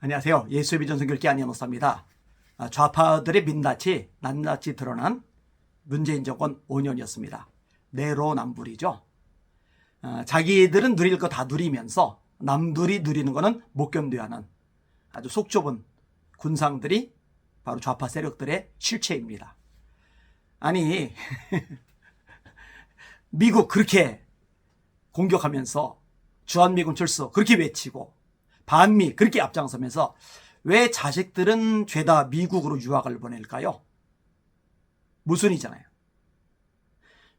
안녕하세요. 예수의 비전 선교일기 안현옥사입니다. 좌파들의 민낯이 낱낱이 드러난 문재인 정권 5년이었습니다. 내로남불이죠. 자기들은 누릴 거 다 누리면서 남들이 누리는 거는 못 견뎌야 하는 아주 속 좁은 군상들이 바로 좌파 세력들의 실체입니다. 아니 미국 그렇게 공격하면서 주한미군 철수 그렇게 외치고 반미 그렇게 앞장서면서 왜 자식들은 죄다 미국으로 유학을 보낼까요? 무슨이잖아요.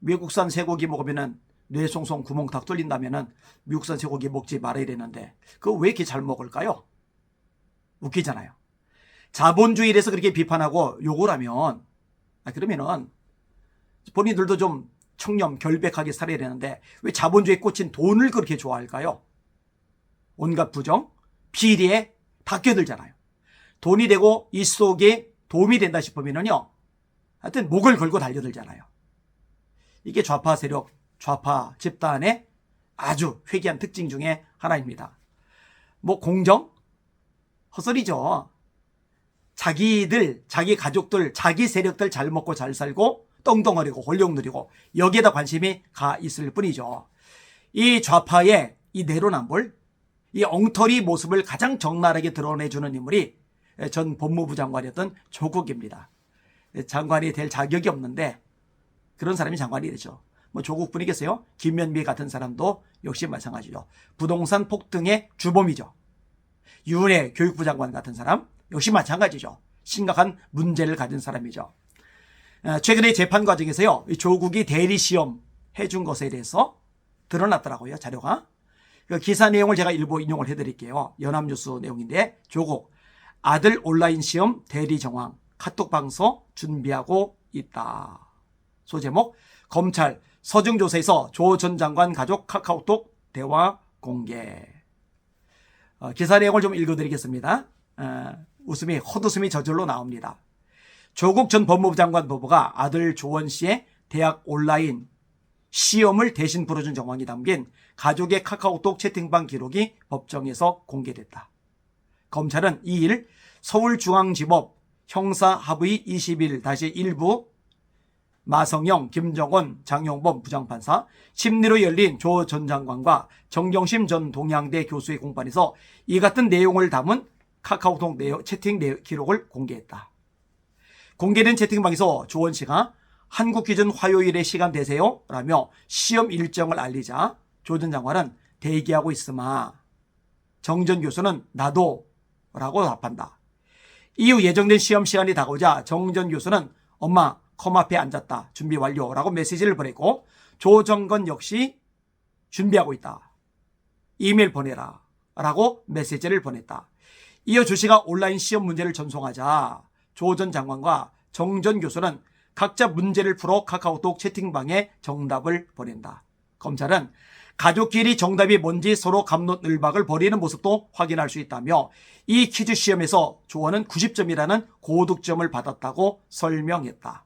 미국산 쇠고기 먹으면 뇌송송 구멍 탁 뚫린다면 미국산 쇠고기 먹지 말아야 되는데 그거 왜 이렇게 잘 먹을까요? 웃기잖아요. 자본주의에서 그렇게 비판하고 욕을 하면 그러면은 본인들도 좀 청렴 결백하게 살아야 되는데 왜 자본주의에 꽂힌 돈을 그렇게 좋아할까요? 온갖 부정, 비리에 다 껴들잖아요. 돈이 되고 이 속에 도움이 된다 싶으면요, 하여튼 목을 걸고 달려들잖아요. 이게 좌파 세력, 좌파 집단의 아주 회개한 특징 중에 하나입니다. 공정? 헛소리죠. 자기들, 자기 가족들, 자기 세력들 잘 먹고 잘 살고 떵떵거리고 권력 누리고 여기에다 관심이 가 있을 뿐이죠. 이 좌파의 이 내로남불, 이 엉터리 모습을 가장 적나라하게 드러내주는 인물이 전 법무부 장관이었던 조국입니다. 장관이 될 자격이 없는데 그런 사람이 장관이 되죠. 조국뿐이겠어요? 김현미 같은 사람도 역시 마찬가지죠. 부동산 폭등의 주범이죠. 유은혜 교육부 장관 같은 사람 역시 마찬가지죠. 심각한 문제를 가진 사람이죠. 최근에 재판 과정에서요, 조국이 대리시험 해준 것에 대해서 드러났더라고요, 자료가. 그 기사 내용을 제가 일부 인용을 해드릴게요. 연합뉴스 내용인데, 조국 아들 온라인 시험 대리 정황 카톡 방송 준비하고 있다. 소제목 검찰 서중조사에서 조 전 장관 가족 카카오톡 대화 공개. 기사 내용을 좀 읽어드리겠습니다. 헛웃음이 저절로 나옵니다. 조국 전 법무부 장관 부부가 아들 조원 씨의 대학 온라인 시험을 대신 풀어준 정황이 담긴 가족의 카카오톡 채팅방 기록이 법정에서 공개됐다. 검찰은 2일 서울중앙지법 형사합의 21-1부 마성영, 김정원, 장용범 부장판사 심리로 열린 조 전 장관과 정경심 전 동양대 교수의 공판에서 이 같은 내용을 담은 카카오톡 채팅 기록을 공개했다. 공개된 채팅방에서 조원 씨가 한국 기준 화요일에 시간 되세요? 라며 시험 일정을 알리자 조 전 장관은 대기하고 있으마. 정 전 교수는 나도 라고 답한다. 이후 예정된 시험 시간이 다가오자 정 전 교수는 엄마 컴 앞에 앉았다. 준비 완료라고 메시지를 보냈고 조 정건 역시 준비하고 있다. 이메일 보내라 라고 메시지를 보냈다. 이어 조 씨가 온라인 시험 문제를 전송하자 조 전 장관과 정 전 교수는 각자 문제를 풀어 카카오톡 채팅방에 정답을 보낸다. 검찰은 가족끼리 정답이 뭔지 서로 갑론을박을 벌이는 모습도 확인할 수 있다며 이 퀴즈 시험에서 조원은 90점이라는 고득점을 받았다고 설명했다.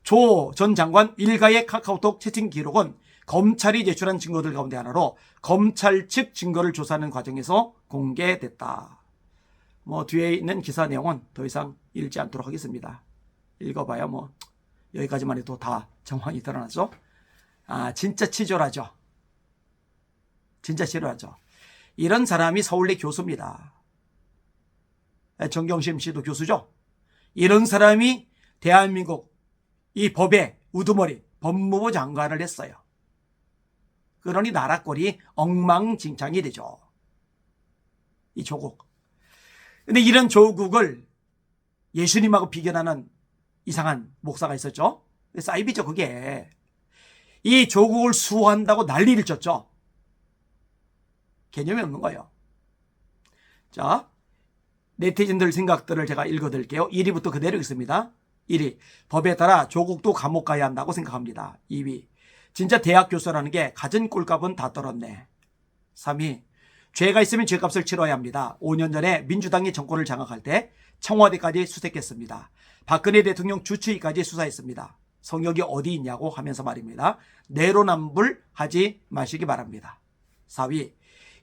조 전 장관 일가의 카카오톡 채팅 기록은 검찰이 제출한 증거들 가운데 하나로 검찰 측 증거를 조사하는 과정에서 공개됐다. 뒤에 있는 기사 내용은 더 이상 읽지 않도록 하겠습니다. 읽어봐야 여기까지만 해도 다 정황이 드러나죠. 진짜 치졸하죠. 진짜 치졸하죠. 이런 사람이 서울대 교수입니다. 정경심 씨도 교수죠. 이런 사람이 대한민국 이 법의 우두머리 법무부 장관을 했어요. 그러니 나라 꼴이 엉망진창이 되죠. 이 조국. 근데 이런 조국을 예수님하고 비견하는 이상한 목사가 있었죠. 사이비죠, 그게. 이 조국을 수호한다고 난리를 쳤죠. 개념이 없는 거예요. 자, 네티즌들 생각들을 제가 읽어드릴게요. 1위부터 그대로 있습니다. 1위, 법에 따라 조국도 감옥 가야 한다고 생각합니다. 2위, 진짜 대학 교수라는 게 가진 꼴값은 다 떨었네. 3위, 죄가 있으면 죄값을 치러야 합니다. 5년 전에 민주당이 정권을 장악할 때 청와대까지 수색했습니다. 박근혜 대통령 주치의까지 수사했습니다. 성역이 어디 있냐고 하면서 말입니다. 내로남불 하지 마시기 바랍니다. 4위,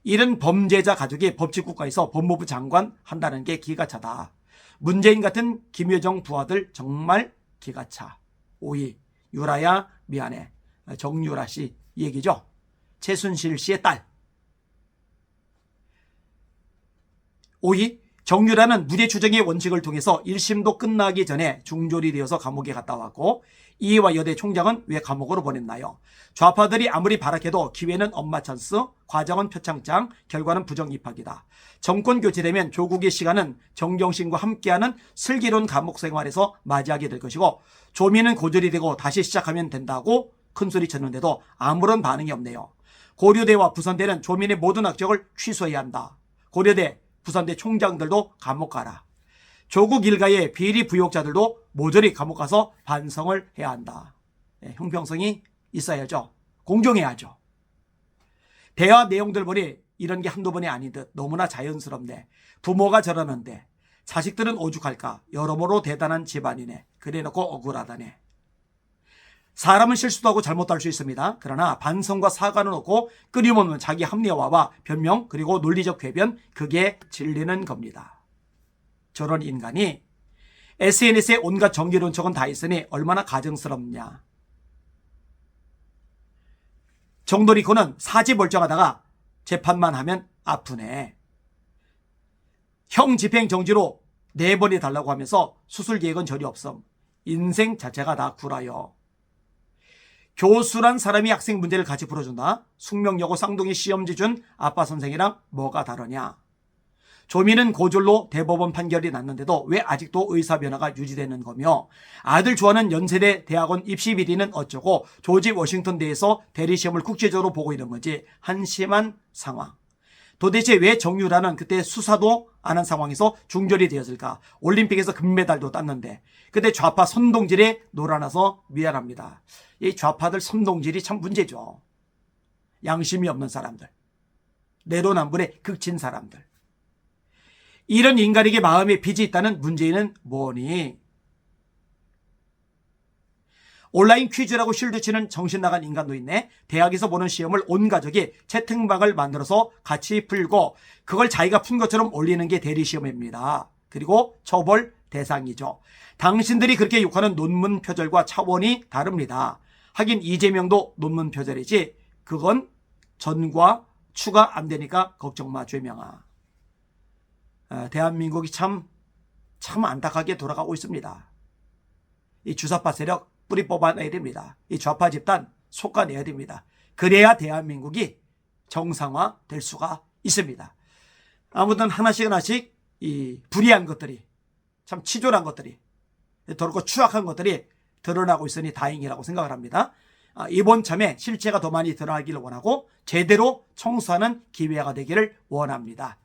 이런 범죄자 가족이 법치국가에서 법무부 장관 한다는 게 기가 차다. 문재인 같은 김여정 부하들 정말 기가 차. 5위 유라야 미안해. 정유라 씨 얘기죠. 최순실 씨의 딸. 5위 정유라는 무죄 추정의 원칙을 통해서 1심도 끝나기 전에 중졸이 되어서 감옥에 갔다 왔고 이와 여대 총장은 왜 감옥으로 보냈나요? 좌파들이 아무리 발악해도 기회는 엄마 찬스, 과정은 표창장, 결과는 부정 입학이다. 정권 교체되면 조국의 시간은 정경심과 함께하는 슬기로운 감옥 생활에서 맞이하게 될 것이고 조민은 고졸이 되고 다시 시작하면 된다고 큰소리 쳤는데도 아무런 반응이 없네요. 고려대와 부산대는 조민의 모든 학적을 취소해야 한다. 고려대, 부산대 총장들도 감옥 가라. 조국 일가의 비리 부역자들도 모조리 감옥 가서 반성을 해야 한다. 형평성이 있어야죠. 공정해야죠. 대화 내용들 보니 이런 게 한두 번이 아닌 듯 너무나 자연스럽네. 부모가 저러는데 자식들은 오죽할까. 여러모로 대단한 집안이네. 그래놓고 억울하다네. 사람은 실수도 하고 잘못도 할 수 있습니다. 그러나 반성과 사과는 없고 끊임없는 자기 합리화와 변명 그리고 논리적 궤변, 그게 진리는 겁니다. 저런 인간이 SNS에 온갖 정기론 척은 다 있으니 얼마나 가증스럽냐. 정도리코는 사지 멀쩡하다가 재판만 하면 아프네. 형 집행 정지로 4번이 달라고 하면서 수술 계획은 전혀 없음. 인생 자체가 다 구라요. 교수란 사람이 학생 문제를 같이 풀어준다. 숙명여고 쌍둥이 시험지 준 아빠 선생이랑 뭐가 다르냐. 조민은 고졸로 대법원 판결이 났는데도 왜 아직도 의사 변화가 유지되는 거며, 아들 좋아하는 연세대 대학원 입시 비리는 어쩌고 조지 워싱턴대에서 대리시험을 국제적으로 보고 있는 건지 한심한 상황. 도대체 왜 정유라는 그때 수사도 안 한 상황에서 중졸이 되었을까? 올림픽에서 금메달도 땄는데 그때 좌파 선동질에 놀아나서 미안합니다. 이 좌파들 선동질이 참 문제죠. 양심이 없는 사람들, 내로남불에 극친 사람들. 이런 인간에게 마음에 빚이 있다는 문재인은 뭐니? 온라인 퀴즈라고 쉴드 치는 정신 나간 인간도 있네. 대학에서 보는 시험을 온 가족이 채팅방을 만들어서 같이 풀고 그걸 자기가 푼 것처럼 올리는 게 대리시험입니다. 그리고 처벌 대상이죠. 당신들이 그렇게 욕하는 논문 표절과 차원이 다릅니다. 하긴 이재명도 논문 표절이지 그건 전과 추가 안 되니까 걱정 마 죄명아. 대한민국이 참 안타깝게 돌아가고 있습니다. 이 주사파 세력 뿌리 뽑아내야 됩니다. 이 좌파 집단 솎아내야 됩니다. 그래야 대한민국이 정상화될 수가 있습니다. 아무튼 하나씩 이 불의한 것들이, 참 치졸한 것들이, 더럽고 추악한 것들이 드러나고 있으니 다행이라고 생각을 합니다. 이번 참에 실체가 더 많이 드러나기를 원하고 제대로 청소하는 기회가 되기를 원합니다.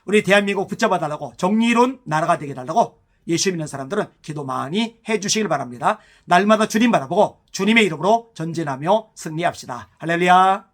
우리 대한민국 붙잡아 달라고, 정의로운 나라가 되게 달라고 예수 믿는 사람들은 기도 많이 해주시길 바랍니다. 날마다 주님 바라보고 주님의 이름으로 전진하며 승리합시다. 할렐루야.